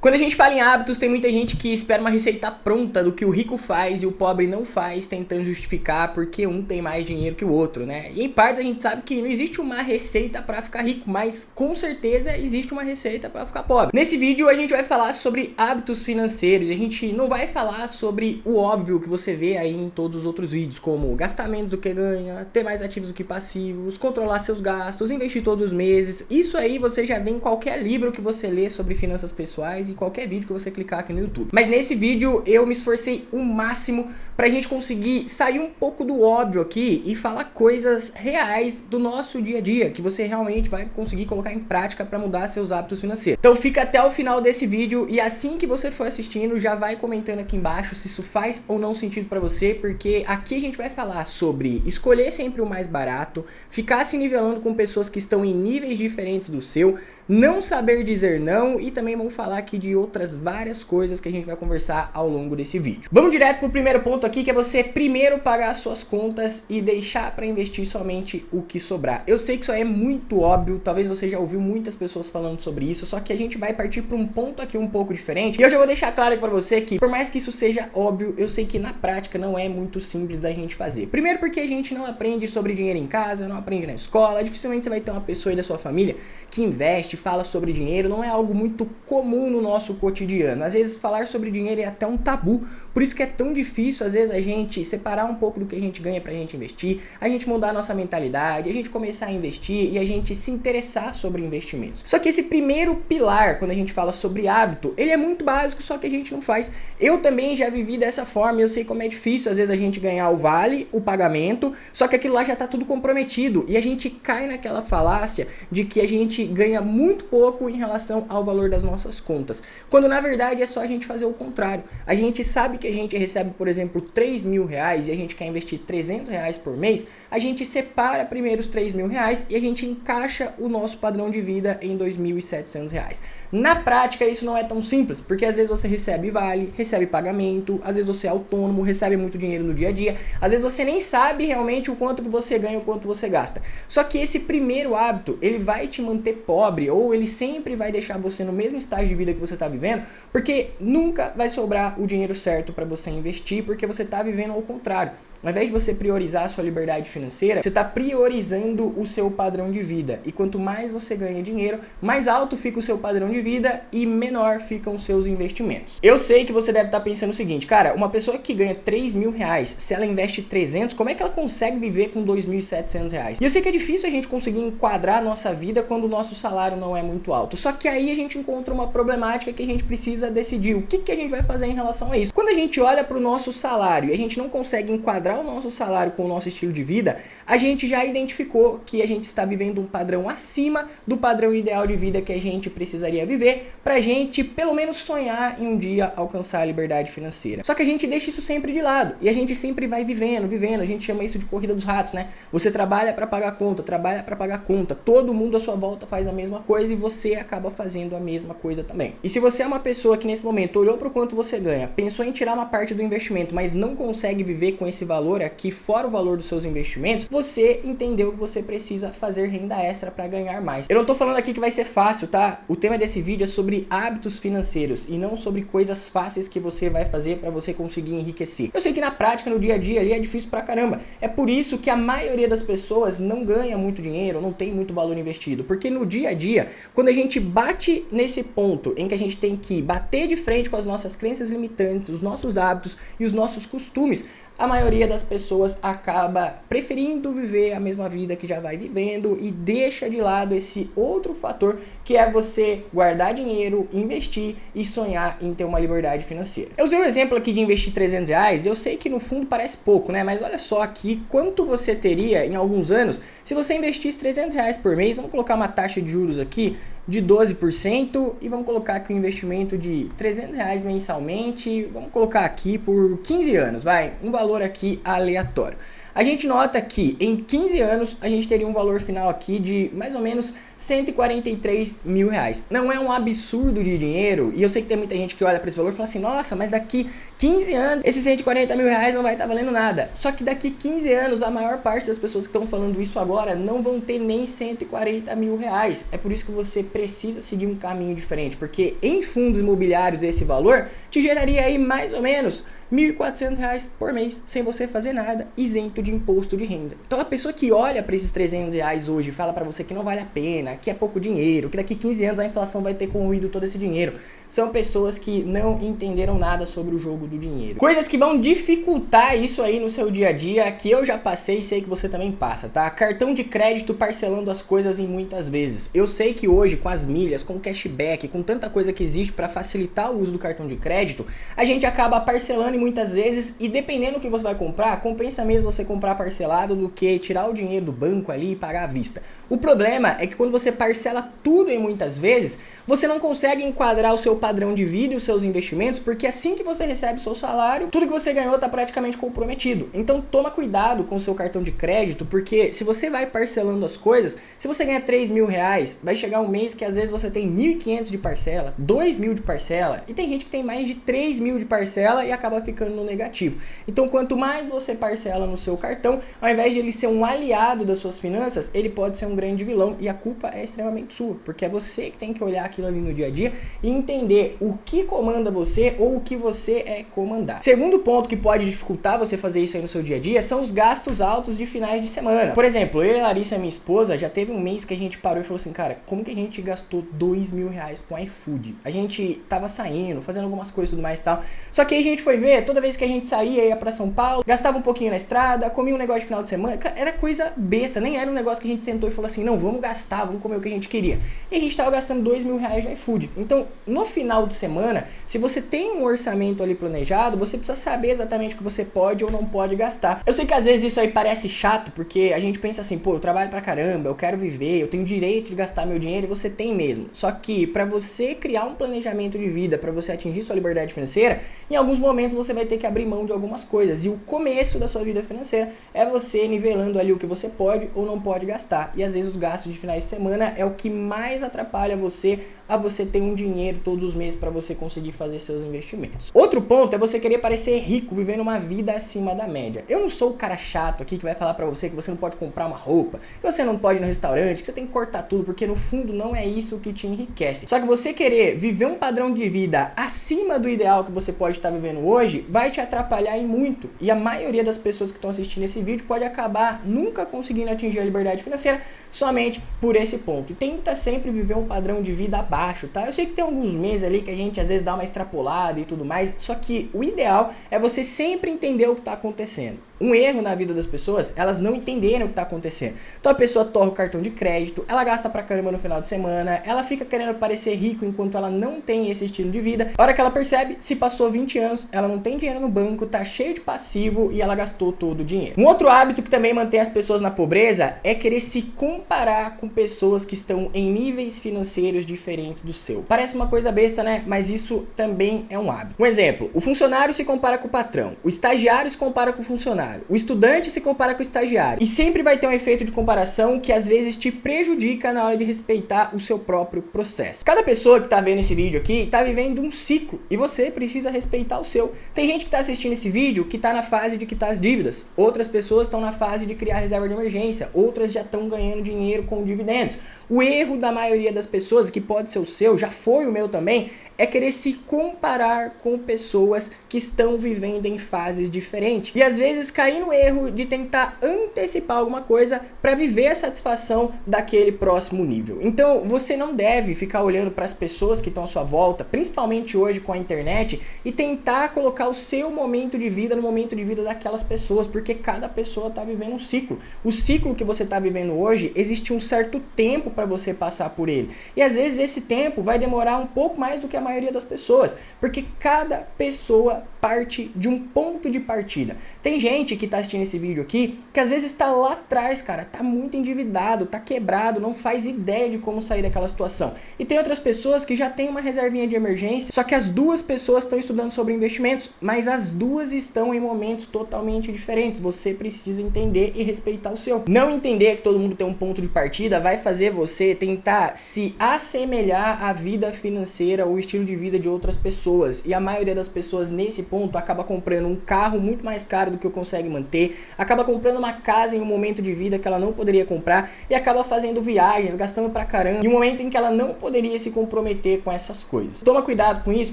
Quando a gente fala em hábitos, tem muita gente que espera uma receita pronta do que o rico faz e o pobre não faz, tentando justificar porque um tem mais dinheiro que o outro, né? E em parte a gente sabe que não existe uma receita para ficar rico, mas com certeza existe uma receita para ficar pobre. Nesse vídeo a gente vai falar sobre hábitos financeiros, a gente não vai falar sobre o óbvio que você vê aí em todos os outros vídeos, como gastar menos do que ganha, ter mais ativos do que passivos, controlar seus gastos, investir todos os meses. Isso aí você já vê em qualquer livro que você lê sobre finanças pessoais, em qualquer vídeo que você clicar aqui no YouTube. Mas nesse vídeo eu me esforcei o máximo pra gente conseguir sair um pouco do óbvio aqui e falar coisas reais do nosso dia a dia, que você realmente vai conseguir colocar em prática para mudar seus hábitos financeiros. Então fica até o final desse vídeo e assim que você for assistindo, já vai comentando aqui embaixo se isso faz ou não sentido para você, porque aqui a gente vai falar sobre escolher sempre o mais barato, ficar se nivelando com pessoas que estão em níveis diferentes do seu, não saber dizer não e também vamos falar aqui de outras várias coisas que a gente vai conversar ao longo desse vídeo. Vamos direto pro primeiro ponto aqui, que é você primeiro pagar as suas contas e deixar para investir somente o que sobrar. Eu sei que isso aí é muito óbvio, talvez você já ouviu muitas pessoas falando sobre isso, só que a gente vai partir para um ponto aqui um pouco diferente. E eu já vou deixar claro para você que, por mais que isso seja óbvio, eu sei que na prática não é muito simples da gente fazer. Primeiro porque a gente não aprende sobre dinheiro em casa, não aprende na escola, dificilmente você vai ter uma pessoa aí da sua família que investe, fala sobre dinheiro, não é algo muito comum no nosso cotidiano. Às vezes falar sobre dinheiro é até um tabu, por isso que é tão difícil às vezes a gente separar um pouco do que a gente ganha pra gente investir, a gente mudar a nossa mentalidade, a gente começar a investir e a gente se interessar sobre investimentos. Só que esse primeiro pilar, quando a gente fala sobre hábito, ele é muito básico, só que a gente não faz. Eu também já vivi dessa forma, eu sei como é difícil às vezes a gente ganhar o vale, o pagamento, só que aquilo lá já tá tudo comprometido e a gente cai naquela falácia de que a gente ganha muito pouco em relação ao valor das nossas contas, quando na verdade é só a gente fazer o contrário. A gente sabe que a gente recebe, por exemplo, 3 mil reais e a gente quer investir 300 reais por mês, a gente separa primeiro os 3 mil reais e a gente encaixa o nosso padrão de vida em 2.700 reais. Na prática isso não é tão simples, porque às vezes você recebe vale, recebe pagamento, às vezes você é autônomo, recebe muito dinheiro no dia a dia, às vezes você nem sabe realmente o quanto que você ganha, o quanto você gasta. Só que esse primeiro hábito, ele vai te manter pobre, ou ele sempre vai deixar você no mesmo estágio de vida que você está vivendo, porque nunca vai sobrar o dinheiro certo para você investir, porque você está vivendo ao contrário. Ao invés de você priorizar a sua liberdade financeira, você está priorizando o seu padrão de vida. E quanto mais você ganha dinheiro, mais alto fica o seu padrão de vida e menor ficam os seus investimentos. Eu sei que você deve estar pensando o seguinte, cara, uma pessoa que ganha 3 mil reais, se ela investe 300, como é que ela consegue viver com 2.700 reais? E eu sei que é difícil a gente conseguir enquadrar a nossa vida quando o nosso salário não é muito alto. Só que aí a gente encontra uma problemática que a gente precisa decidir o que a gente vai fazer em relação a isso. Quando a gente olha para o nosso salário e a gente não consegue enquadrar o nosso salário com o nosso estilo de vida, a gente já identificou que a gente está vivendo um padrão acima do padrão ideal de vida que a gente precisaria viver pra gente pelo menos sonhar em um dia alcançar a liberdade financeira. Só que a gente deixa isso sempre de lado e a gente sempre vai vivendo, a gente chama isso de corrida dos ratos, né? Você trabalha para pagar conta, todo mundo à sua volta faz a mesma coisa e você acaba fazendo a mesma coisa também. E se você é uma pessoa que nesse momento olhou para o quanto você ganha, pensou em tirar uma parte do investimento, mas não consegue viver com esse valor aqui fora o valor dos seus investimentos, você entendeu que você precisa fazer renda extra para ganhar mais. Eu não tô falando aqui que vai ser fácil, tá? O tema desse vídeo é sobre hábitos financeiros e não sobre coisas fáceis que você vai fazer para você conseguir enriquecer. Eu sei que na prática, no dia a dia ali é difícil pra caramba. É por isso que a maioria das pessoas não ganha muito dinheiro, não tem muito valor investido, porque no dia a dia, quando a gente bate nesse ponto em que a gente tem que bater de frente com as nossas crenças limitantes, os nossos hábitos e os nossos costumes, a maioria das pessoas acaba preferindo viver a mesma vida que já vai vivendo e deixa de lado esse outro fator que é você guardar dinheiro, investir e sonhar em ter uma liberdade financeira. Eu usei um exemplo aqui de investir 300 reais, eu sei que no fundo parece pouco, né? Mas olha só aqui quanto você teria em alguns anos se você investisse 300 reais por mês. Vamos colocar uma taxa de juros aqui de 12% e vamos colocar aqui um investimento de 300 reais mensalmente, vamos colocar aqui por 15 anos, vai, um valor aqui aleatório. a gente nota que em 15 anos a gente teria um valor final aqui de mais ou menos 143 mil reais. Não é um absurdo de dinheiro, e eu sei que tem muita gente que olha para esse valor e fala assim, nossa, mas daqui 15 anos esses 140 mil reais não vai estar valendo nada. Só que daqui 15 anos a maior parte das pessoas que estão falando isso agora não vão ter nem 140 mil reais. É por isso que você precisa seguir um caminho diferente, porque em fundos imobiliários esse valor te geraria aí mais ou menos R$ 1.400 por mês, sem você fazer nada, isento de imposto de renda. Então a pessoa que olha para esses R$ 300 hoje e fala para você que não vale a pena, que é pouco dinheiro, que daqui 15 anos a inflação vai ter corroído todo esse dinheiro, são pessoas que não entenderam nada sobre o jogo do dinheiro. Coisas que vão dificultar isso aí no seu dia a dia, que eu já passei e sei que você também passa, tá? Cartão de crédito parcelando as coisas em muitas vezes. Eu sei que hoje, com as milhas, com o cashback, com tanta coisa que existe para facilitar o uso do cartão de crédito, a gente acaba parcelando muitas vezes, e dependendo do que você vai comprar, compensa mesmo você comprar parcelado do que tirar o dinheiro do banco ali e pagar à vista. O problema é que quando você parcela tudo em muitas vezes, você não consegue enquadrar o seu padrão de vida e os seus investimentos, porque assim que você recebe o seu salário, tudo que você ganhou está praticamente comprometido. Então toma cuidado com o seu cartão de crédito, porque se você vai parcelando as coisas, se você ganha 3 mil reais, vai chegar um mês que às vezes você tem 1.500 de parcela, 2 mil de parcela, e tem gente que tem mais de 3 mil de parcela e acaba ficando no negativo. Então quanto mais você parcela no seu cartão, ao invés de ele ser um aliado das suas finanças, ele pode ser um grande vilão, e a culpa é extremamente sua, porque é você que tem que olhar aquilo ali no dia a dia e entender o que comanda você ou o que você é comandar. Segundo ponto que pode dificultar você fazer isso aí no seu dia a dia são os gastos altos de finais de semana. Por exemplo, eu e a Larissa, minha esposa, já teve um mês que a gente parou e falou assim, cara, como que a gente gastou 2 mil reais com iFood? A gente tava saindo, fazendo algumas coisas e tudo mais e tal, só que aí a gente foi ver, toda vez que a gente saía, ia pra São Paulo, gastava um pouquinho na estrada, comia um negócio de final de semana, era coisa besta, nem era um negócio que a gente sentou e falou assim, não, vamos gastar, vamos comer o que a gente queria. E a gente tava gastando 2 mil reais de iFood. Então, no final de semana, se você tem um orçamento ali planejado, você precisa saber exatamente o que você pode ou não pode gastar. Eu sei que às vezes isso aí parece chato, porque a gente pensa assim, pô, eu trabalho pra caramba, eu quero viver, eu tenho direito de gastar meu dinheiro, e você tem mesmo. Só que pra você criar um planejamento de vida, pra você atingir sua liberdade financeira, em alguns momentos você vai ter que abrir mão de algumas coisas. E o começo da sua vida financeira é você nivelando ali o que você pode ou não pode gastar. E às vezes os gastos de finais de semana é o que mais atrapalha você a você ter um dinheiro todos os meses para você conseguir fazer seus investimentos. Outro ponto é você querer parecer rico, vivendo uma vida acima da média. Eu não sou o cara chato aqui que vai falar para você que você não pode comprar uma roupa, que você não pode ir no restaurante, que você tem que cortar tudo, porque no fundo não é isso que te enriquece. Só que você querer viver um padrão de vida acima do ideal que você pode estar vivendo hoje, vai te atrapalhar em muito. E a maioria das pessoas que estão assistindo esse vídeo pode acabar nunca conseguindo atingir a liberdade financeira somente por esse ponto. E tenta sempre viver um padrão de vida abaixo, tá? Eu sei que tem alguns meses ali que a gente às vezes dá uma extrapolada e tudo mais, só que o ideal é você sempre entender o que está acontecendo. Um erro na vida das pessoas, elas não entenderem o que está acontecendo. Então a pessoa torra o cartão de crédito, ela gasta pra caramba no final de semana, ela fica querendo parecer rico enquanto ela não tem esse estilo de vida. A hora que ela percebe, se passou 20 anos, ela não tem dinheiro no banco, tá cheio de passivo e ela gastou todo o dinheiro. Um outro hábito que também mantém as pessoas na pobreza é querer se comparar com pessoas que estão em níveis financeiros diferentes do seu. Parece uma coisa besta, né? Mas isso também é um hábito. Um exemplo, o funcionário se compara com o patrão, o estagiário se compara com o funcionário, o estudante se compara com o estagiário. E sempre vai ter um efeito de comparação que às vezes te prejudica na hora de respeitar o seu próprio processo. Cada pessoa que tá vendo esse vídeo aqui tá vivendo um ciclo e você precisa respeitar o seu. Tem gente que tá assistindo esse vídeo que tá na fase de quitar as dívidas. Outras pessoas estão na fase de criar reserva de emergência. Outras já estão ganhando dinheiro com dividendos. O erro da maioria das pessoas, que pode ser o seu, já foi o meu também, é querer se comparar com pessoas que estão vivendo em fases diferentes. E às vezes cair no erro de tentar antecipar alguma coisa para viver a satisfação daquele próximo nível. Então você não deve ficar olhando para as pessoas que estão à sua volta, principalmente hoje com a internet, e tentar colocar o seu momento de vida no momento de vida daquelas pessoas, porque cada pessoa está vivendo um ciclo. O ciclo que você está vivendo hoje, existe um certo tempo para você passar por ele. E às vezes esse tempo vai demorar um pouco mais do que a maioria das pessoas, porque cada pessoa parte de um ponto de partida. Tem gente que tá assistindo esse vídeo aqui, que às vezes tá lá atrás, cara, tá muito endividado, tá quebrado, não faz ideia de como sair daquela situação. E tem outras pessoas que já tem uma reservinha de emergência, só que as duas pessoas estão estudando sobre investimentos, mas as duas estão em momentos totalmente diferentes. Você precisa entender e respeitar o seu. Não entender que todo mundo tem um ponto de partida vai fazer você tentar se assemelhar à vida financeira ou estilo de vida de outras pessoas. E a maioria das pessoas nesse ponto acaba comprando um carro muito mais caro do que consegue manter, acaba comprando uma casa em um momento de vida que ela não poderia comprar e acaba fazendo viagens, gastando pra caramba, em um momento em que ela não poderia se comprometer com essas coisas. Toma cuidado com isso,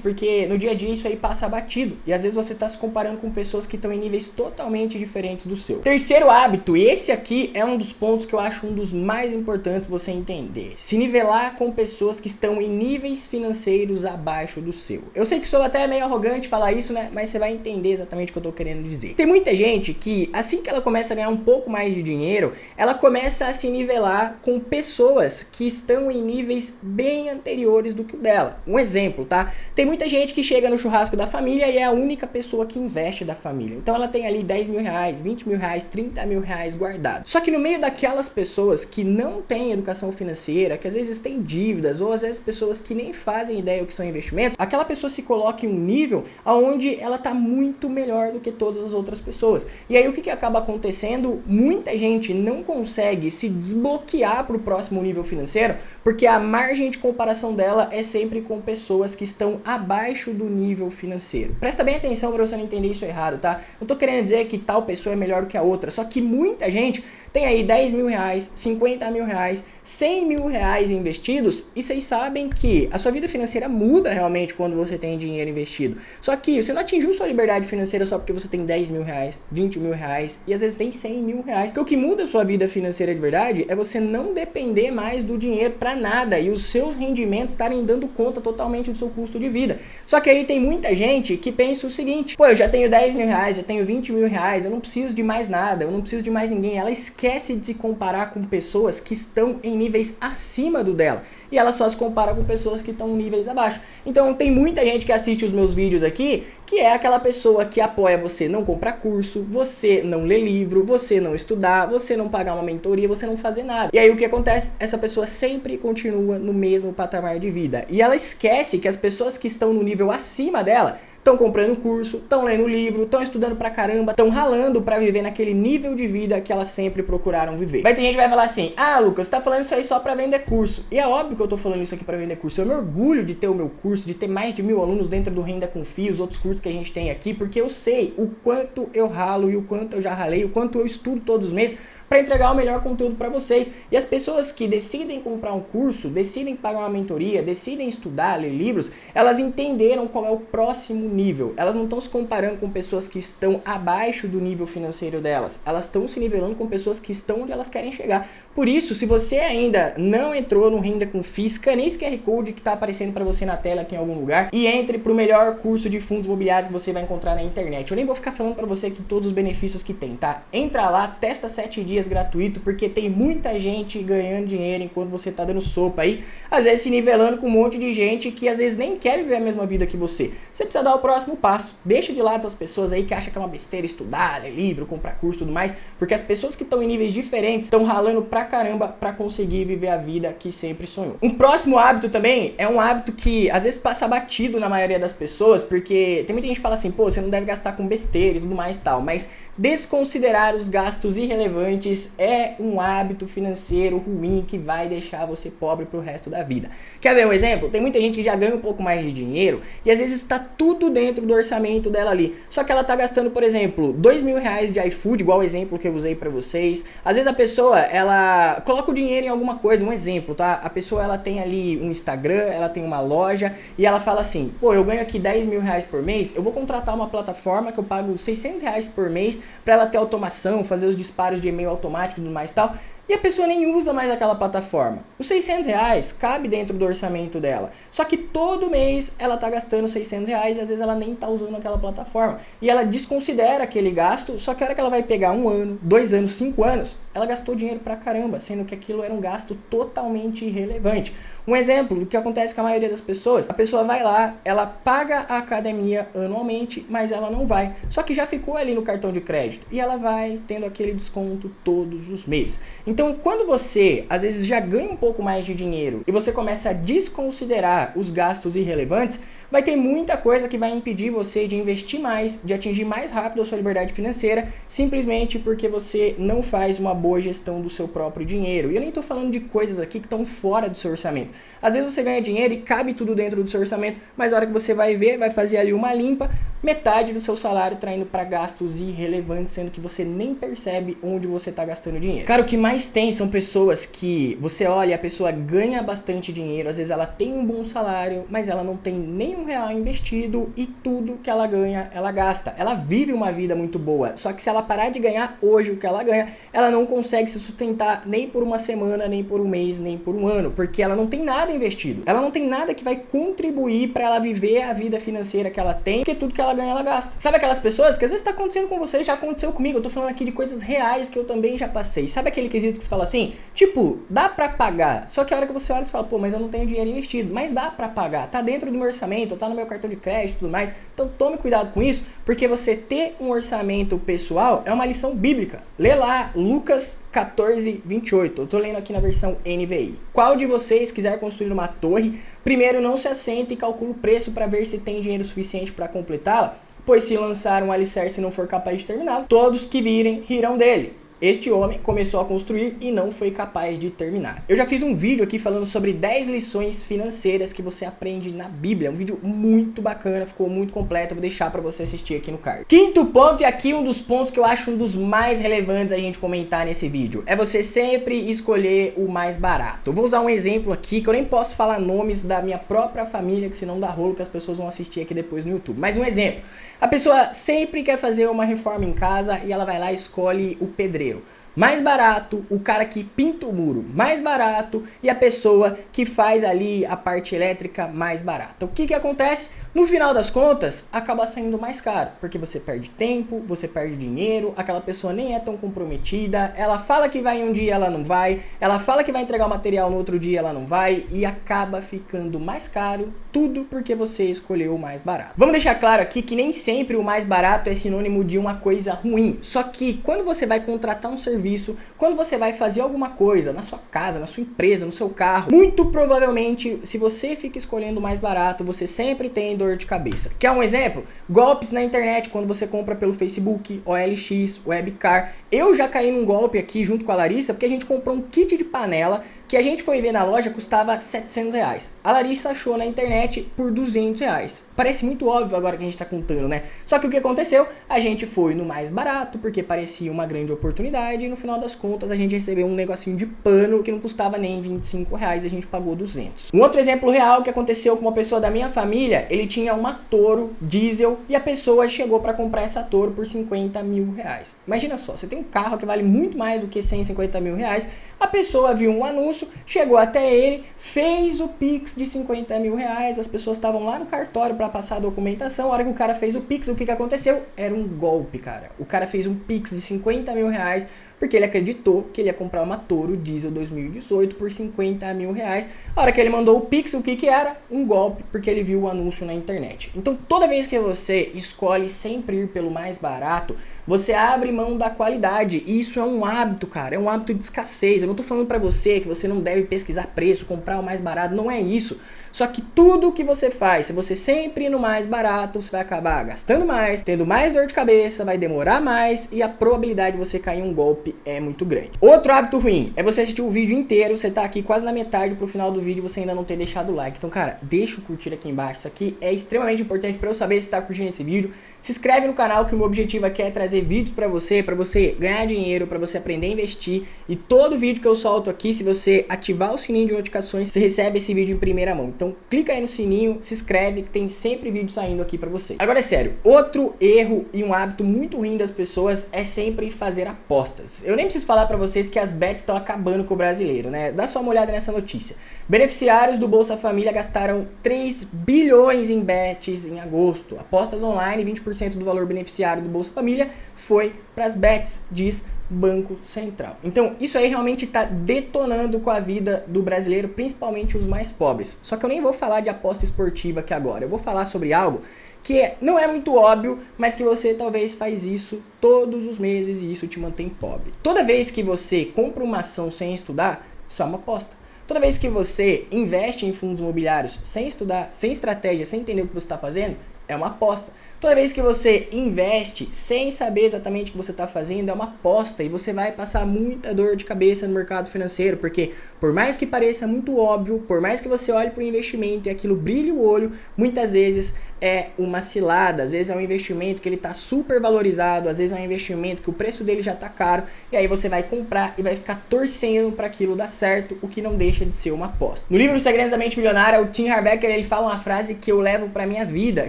porque no dia a dia isso aí passa batido e às vezes você tá se comparando com pessoas que estão em níveis totalmente diferentes do seu. Terceiro hábito, e esse aqui é um dos pontos que eu acho um dos mais importantes você entender: se nivelar com pessoas que estão em níveis financeiros abaixo do seu. Eu sei que sou até meio arrogante falar isso, né? Mas você vai entender exatamente o que eu tô querendo dizer. Tem muita gente que, assim que ela começa a ganhar um pouco mais de dinheiro, ela começa a se nivelar com pessoas que estão em níveis bem anteriores do que o dela. Um exemplo, tá? Tem muita gente que chega no churrasco da família e é a única pessoa que investe da família. Então ela tem ali 10 mil reais, 20 mil reais, 30 mil reais guardados. Só que no meio daquelas pessoas que não têm educação financeira, que às vezes têm dívidas, ou às vezes pessoas que nem fazem ideia do que são investimentos, aquela pessoa se coloca em um nível onde ela tá muito melhor do que todas as outras pessoas. E aí o que acaba acontecendo? Muita gente não consegue se desbloquear para o próximo nível financeiro, porque a margem de comparação dela é sempre com pessoas que estão abaixo do nível financeiro. Presta bem atenção para você não entender isso errado, tá? Não tô querendo dizer que tal pessoa é melhor do que a outra, só que muita gente tem aí 10 mil reais, 50 mil reais, 100 mil reais investidos, e vocês sabem que a sua vida financeira muda realmente quando você tem dinheiro investido. Só que você não atingiu sua liberdade financeira só porque você tem 10 mil reais, 20 mil reais e às vezes tem 100 mil reais. Porque o que muda a sua vida financeira de verdade é você não depender mais do dinheiro para nada e os seus rendimentos estarem dando conta totalmente do seu custo de vida. Só que aí tem muita gente que pensa o seguinte: pô, eu já tenho 10 mil reais, já tenho 20 mil reais, eu não preciso de mais nada, eu não preciso de mais ninguém. Ela esquece de se comparar com pessoas que estão em níveis acima do dela. E ela só se compara com pessoas que estão em níveis abaixo. Então tem muita gente que assiste os meus vídeos aqui, que é aquela pessoa que apoia você não comprar curso, você não ler livro, você não estudar, você não pagar uma mentoria, você não fazer nada. E aí o que acontece? Essa pessoa sempre continua no mesmo patamar de vida. E ela esquece que as pessoas que estão no nível acima dela estão comprando curso, estão lendo livro, estão estudando pra caramba, estão ralando pra viver naquele nível de vida que elas sempre procuraram viver. Vai ter gente que vai falar assim: ah, Lucas, você tá falando isso aí só pra vender curso. E é óbvio que eu tô falando isso aqui pra vender curso. Eu me orgulho de ter o meu curso, de ter mais de 1000 alunos dentro do Renda com FII, os outros cursos que a gente tem aqui, porque eu sei o quanto eu ralo e o quanto eu já ralei, o quanto eu estudo todos os meses para entregar o melhor conteúdo para vocês. E as pessoas que decidem comprar um curso, decidem pagar uma mentoria, decidem estudar, ler livros, elas entenderam qual é o próximo nível. Elas não estão se comparando com pessoas que estão abaixo do nível financeiro delas. Elas estão se nivelando com pessoas que estão onde elas querem chegar. Por isso, se você ainda não entrou no Renda com FII, escaneie esse QR Code que está aparecendo para você na tela aqui em algum lugar e entre para o melhor curso de fundos imobiliários que você vai encontrar na internet. Eu nem vou ficar falando para você aqui todos os benefícios que tem, tá? Entra lá, testa 7 dias gratuito, porque tem muita gente ganhando dinheiro enquanto você tá dando sopa aí, às vezes se nivelando com um monte de gente que às vezes nem quer viver a mesma vida que você. Você precisa dar o próximo passo. Deixa de lado essas pessoas aí que acham que é uma besteira estudar, ler livro, comprar curso e tudo mais, porque as pessoas que estão em níveis diferentes estão ralando pra caramba pra conseguir viver a vida que sempre sonhou. Um próximo hábito também é um hábito que às vezes passa batido na maioria das pessoas, porque tem muita gente que fala assim: pô, você não deve gastar com besteira e tudo mais e tal, mas desconsiderar os gastos irrelevantes é um hábito financeiro ruim que vai deixar você pobre pro resto da vida. Quer ver um exemplo? Tem muita gente que já ganha um pouco mais de dinheiro e às vezes está tudo dentro do orçamento dela ali. Só que ela tá gastando, por exemplo, 2 mil reais de iFood, igual o exemplo que eu usei pra vocês. Às vezes a pessoa, ela coloca o dinheiro em alguma coisa, um exemplo, tá? A pessoa, ela tem ali um Instagram, ela tem uma loja e ela fala assim: pô, eu ganho aqui 10 mil reais por mês, eu vou contratar uma plataforma que eu pago 600 reais por mês para ela ter automação, fazer os disparos de e-mail automático e tudo mais e tal. e a pessoa nem usa mais aquela plataforma. Os 600 reais cabe dentro do orçamento dela. Só que todo mês ela tá gastando 600 reais e às vezes ela nem tá usando aquela plataforma. E ela desconsidera aquele gasto, só que a hora que ela vai pegar 1 ano, 2 anos, 5 anos, ela gastou dinheiro pra caramba, sendo que aquilo era um gasto totalmente irrelevante. Um exemplo do que acontece com a maioria das pessoas, a pessoa vai lá, ela paga a academia anualmente, mas ela não vai. Só que já ficou ali no cartão de crédito e ela vai tendo aquele desconto todos os meses. Então, quando você, às vezes, já ganha um pouco mais de dinheiro e você começa a desconsiderar os gastos irrelevantes, vai ter muita coisa que vai impedir você de investir mais, de atingir mais rápido a sua liberdade financeira, simplesmente porque você não faz uma boa gestão do seu próprio dinheiro. E eu nem estou falando de coisas aqui que estão fora do seu orçamento. Às vezes você ganha dinheiro e cabe tudo dentro do seu orçamento, mas na hora que você vai ver, vai fazer ali uma limpa, metade do seu salário está indo para gastos irrelevantes, sendo que você nem percebe onde você está gastando dinheiro. Cara, o que mais tem são pessoas que você olha e a pessoa ganha bastante dinheiro, às vezes ela tem um bom salário, mas ela não tem nem R$1 investido e tudo que ela ganha, ela gasta. Ela vive uma vida muito boa, só que se ela parar de ganhar hoje o que ela ganha, ela não consegue se sustentar nem por uma semana, nem por um mês, nem por um ano, porque ela não tem nada investido. Ela não tem nada que vai contribuir para ela viver a vida financeira que ela tem, porque tudo que ela ganha, ela gasta. Sabe aquelas pessoas que às vezes está acontecendo com você, já aconteceu comigo, eu tô falando aqui de coisas reais que eu também já passei. Sabe aquele quesito que você fala assim, tipo, dá pra pagar, só que a hora que você olha, você fala, pô, mas eu não tenho dinheiro investido, mas dá pra pagar, tá dentro do meu orçamento, tá no meu cartão de crédito e tudo mais, então tome cuidado com isso, porque você ter um orçamento pessoal é uma lição bíblica. Lê lá, Lucas 14:28, eu tô lendo aqui na versão NVI. Qual de vocês quiser construir uma torre, primeiro não se assenta e calcula o preço para ver se tem dinheiro suficiente para completá-la, pois se lançar um alicerce e não for capaz de terminá-lo, todos que virem rirão dele. Este homem começou a construir e não foi capaz de terminar. Eu já fiz um vídeo aqui falando sobre 10 lições financeiras que você aprende na Bíblia. É um vídeo muito bacana, ficou muito completo. Eu vou deixar para você assistir aqui no card. Quinto ponto, e aqui um dos pontos que eu acho um dos mais relevantes a gente comentar nesse vídeo, é você sempre escolher o mais barato. Eu vou usar um exemplo aqui, que eu nem posso falar nomes da minha própria família, que senão dá rolo que as pessoas vão assistir aqui depois no YouTube. Mas um exemplo, a pessoa sempre quer fazer uma reforma em casa e ela vai lá e escolhe o pedreiro mais barato, o cara que pinta o muro mais barato e a pessoa que faz ali a parte elétrica mais barata. O que que acontece? No final das contas, acaba saindo mais caro, porque você perde tempo, você perde dinheiro, aquela pessoa nem é tão comprometida, ela fala que vai um dia, ela não vai, ela fala que vai entregar o material no outro dia, ela não vai, e acaba ficando mais caro, tudo porque você escolheu o mais barato. Vamos deixar claro aqui que nem sempre o mais barato é sinônimo de uma coisa ruim, só que quando você vai contratar um serviço, quando você vai fazer alguma coisa na sua casa, na sua empresa, no seu carro, muito provavelmente, se você fica escolhendo o mais barato, você sempre tem dor de cabeça. Quer um exemplo? Golpes na internet, quando você compra pelo Facebook, OLX, Webcar. Eu já caí num golpe aqui junto com a Larissa, porque a gente comprou um kit de panela que a gente foi ver na loja, custava 700 reais. A Larissa achou na internet por 200 reais. Parece muito óbvio agora que a gente tá contando, né? Só que o que aconteceu? A gente foi no mais barato, porque parecia uma grande oportunidade, e no final das contas a gente recebeu um negocinho de pano que não custava nem 25 reais, e a gente pagou 200. Um outro exemplo real que aconteceu com uma pessoa da minha família, ele tinha uma Toro diesel, e a pessoa chegou para comprar essa Toro por 50 mil reais. Imagina só, você tem um carro que vale muito mais do que 150 mil reais, a pessoa viu um anúncio, chegou até ele, fez o Pix de 50 mil reais, as pessoas estavam lá no cartório para passar a documentação, a hora que o cara fez o Pix, o que aconteceu? Era um golpe, cara. O cara fez um Pix de 50 mil reais, porque ele acreditou que ele ia comprar uma Toro diesel 2018 por 50 mil reais. A hora que ele mandou o Pix, o que que era? Um golpe, porque ele viu o anúncio na internet. Então, toda vez que você escolhe sempre ir pelo mais barato, você abre mão da qualidade. E isso é um hábito, cara. É um hábito de escassez. Eu não tô falando pra você que você não deve pesquisar preço, comprar o mais barato. Não é isso. Só que tudo que você faz, se você sempre ir no mais barato, você vai acabar gastando mais, tendo mais dor de cabeça, vai demorar mais e a probabilidade de você cair em um golpe é muito grande. Outro hábito ruim é você assistir o vídeo inteiro, você tá aqui quase na metade pro final do vídeo e você ainda não ter deixado o like. Então, cara, deixa o curtir aqui embaixo. Isso aqui é extremamente importante pra eu saber se tá curtindo esse vídeo. Se inscreve no canal, que o meu objetivo aqui é trazer vídeos pra você ganhar dinheiro, pra você aprender a investir. E todo vídeo que eu solto aqui, se você ativar o sininho de notificações, você recebe esse vídeo em primeira mão. Então clica aí no sininho, se inscreve, que tem sempre vídeo saindo aqui pra você. Agora é sério, outro erro e um hábito muito ruim das pessoas é sempre fazer apostas. Eu nem preciso falar pra vocês que as bets estão acabando com o brasileiro, né? Dá só uma olhada nessa notícia. Beneficiários do Bolsa Família gastaram 3 bilhões em bets em agosto. Apostas online, 20% do valor beneficiário do Bolsa Família foi para as bets, diz Banco Central. Então, isso aí realmente está detonando com a vida do brasileiro, principalmente os mais pobres. Só que eu nem vou falar de aposta esportiva aqui agora. Eu vou falar sobre algo que não é muito óbvio, mas que você talvez faz isso todos os meses e isso te mantém pobre. Toda vez que você compra uma ação sem estudar, isso é uma aposta. Toda vez que você investe em fundos imobiliários sem estudar, sem estratégia, sem entender o que você está fazendo, é uma aposta. Toda vez que você investe sem saber exatamente o que você está fazendo, é uma aposta e você vai passar muita dor de cabeça no mercado financeiro, porque por mais que pareça muito óbvio, por mais que você olhe para o investimento e aquilo brilhe o olho, muitas vezes é uma cilada, às vezes é um investimento que ele está super valorizado, às vezes é um investimento que o preço dele já está caro, e aí você vai comprar e vai ficar torcendo para aquilo dar certo, o que não deixa de ser uma aposta. No livro Os Segredos da Mente Milionária, o Tim Harbecker, ele fala uma frase que eu levo para minha vida,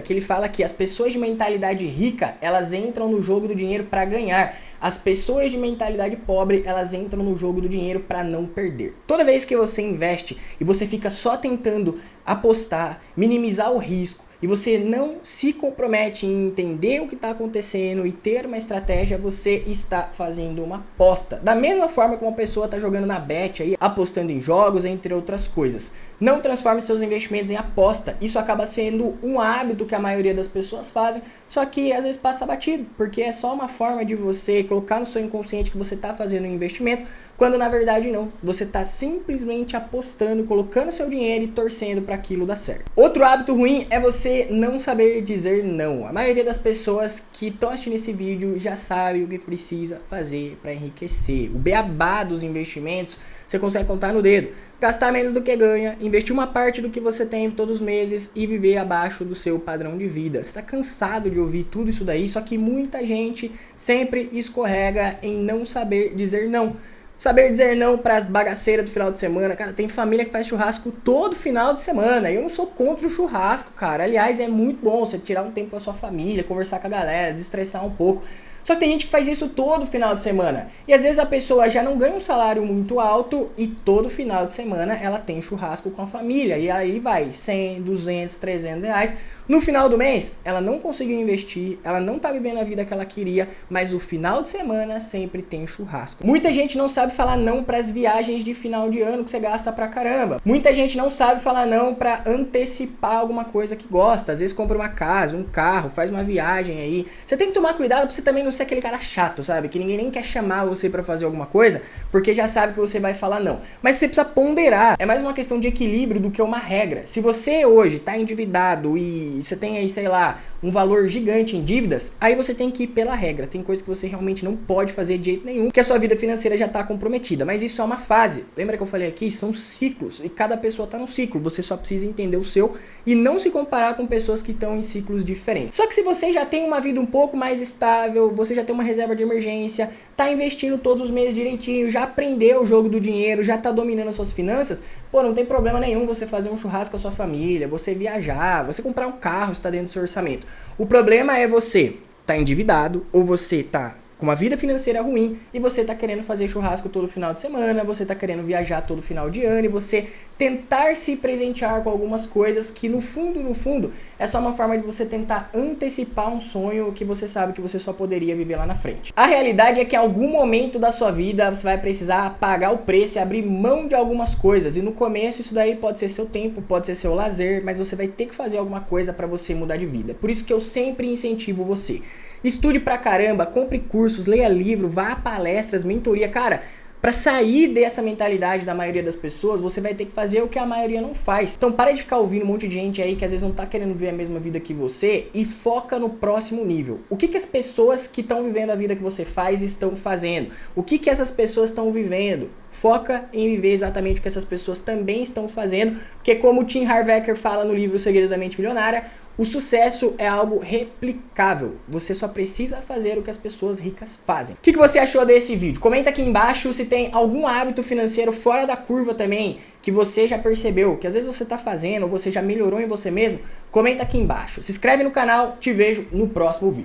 que ele fala que as pessoas de mentalidade rica, elas entram no jogo do dinheiro para ganhar. As pessoas de mentalidade pobre, elas entram no jogo do dinheiro para não perder. Toda vez que você investe e você fica só tentando apostar, minimizar o risco, e você não se compromete em entender o que está acontecendo e ter uma estratégia, você está fazendo uma aposta. Da mesma forma que uma pessoa está jogando na bet aí, apostando em jogos, entre outras coisas. Não transforme seus investimentos em aposta. Isso acaba sendo um hábito que a maioria das pessoas fazem, só que às vezes passa batido, porque é só uma forma de você colocar no seu inconsciente que você está fazendo um investimento, quando na verdade não. Você está simplesmente apostando, colocando seu dinheiro e torcendo para aquilo dar certo. Outro hábito ruim é você não saber dizer não. A maioria das pessoas que estão assistindo esse vídeo já sabe o que precisa fazer para enriquecer. O beabá dos investimentos você consegue contar no dedo. Gastar menos do que ganha, investir uma parte do que você tem todos os meses e viver abaixo do seu padrão de vida. Você está cansado de ouvir tudo isso daí, só que muita gente sempre escorrega em não saber dizer não. Saber dizer não para as bagaceiras do final de semana. Cara, tem família que faz churrasco todo final de semana. Eu não sou contra o churrasco, cara. Aliás, é muito bom você tirar um tempo com a sua família, conversar com a galera, desestressar um pouco. Só que tem gente que faz isso todo final de semana. E às vezes a pessoa já não ganha um salário muito alto e todo final de semana ela tem churrasco com a família. E aí vai 100, 200, 300 reais. No final do mês, ela não conseguiu investir, ela não tá vivendo a vida que ela queria, mas o final de semana sempre tem churrasco. Muita gente não sabe falar não para as viagens de final de ano que você gasta pra caramba. Muita gente não sabe falar não para antecipar alguma coisa que gosta. Às vezes compra uma casa, um carro, faz uma viagem aí. Você tem que tomar cuidado pra você também não ser aquele cara chato, sabe? Que ninguém nem quer chamar você pra fazer alguma coisa, porque já sabe que você vai falar não. Mas você precisa ponderar. É mais uma questão de equilíbrio do que uma regra. Se você hoje tá endividado e você tem aí, sei lá, um valor gigante em dívidas, aí você tem que ir pela regra. Tem coisa que você realmente não pode fazer de jeito nenhum, porque a sua vida financeira já está comprometida. Mas isso é uma fase. Lembra que eu falei aqui? São ciclos. E cada pessoa está num ciclo. Você só precisa entender o seu e não se comparar com pessoas que estão em ciclos diferentes. Só que se você já tem uma vida um pouco mais estável, você já tem uma reserva de emergência, tá investindo todos os meses direitinho, já aprendeu o jogo do dinheiro, já tá dominando as suas finanças, pô, não tem problema nenhum você fazer um churrasco com a sua família, você viajar, você comprar um carro se tá dentro do seu orçamento. O problema é você tá endividado ou você tá com uma vida financeira ruim e você tá querendo fazer churrasco todo final de semana, você tá querendo viajar todo final de ano e você tentar se presentear com algumas coisas que no fundo, é só uma forma de você tentar antecipar um sonho que você sabe que você só poderia viver lá na frente. A realidade é que em algum momento da sua vida você vai precisar pagar o preço e abrir mão de algumas coisas. E no começo isso daí pode ser seu tempo, pode ser seu lazer, mas você vai ter que fazer alguma coisa para você mudar de vida. Por isso que eu sempre incentivo você. Estude pra caramba, compre cursos, leia livro, vá a palestras, mentoria. Cara, pra sair dessa mentalidade da maioria das pessoas, você vai ter que fazer o que a maioria não faz. Então para de ficar ouvindo um monte de gente aí que às vezes não tá querendo viver a mesma vida que você e foca no próximo nível. O que as pessoas que estão vivendo a vida que você faz estão fazendo? O que essas pessoas estão vivendo? Foca em viver exatamente o que essas pessoas também estão fazendo, porque como o Tim Harbecker fala no livro Os Segredos da Mente Milionária, O sucesso é algo replicável. Você só precisa fazer o que as pessoas ricas fazem. O que você achou desse vídeo? Comenta aqui embaixo se tem algum hábito financeiro fora da curva também que você já percebeu, que às vezes você está fazendo ou você já melhorou em você mesmo. Comenta aqui embaixo. Se inscreve no canal, te vejo no próximo vídeo.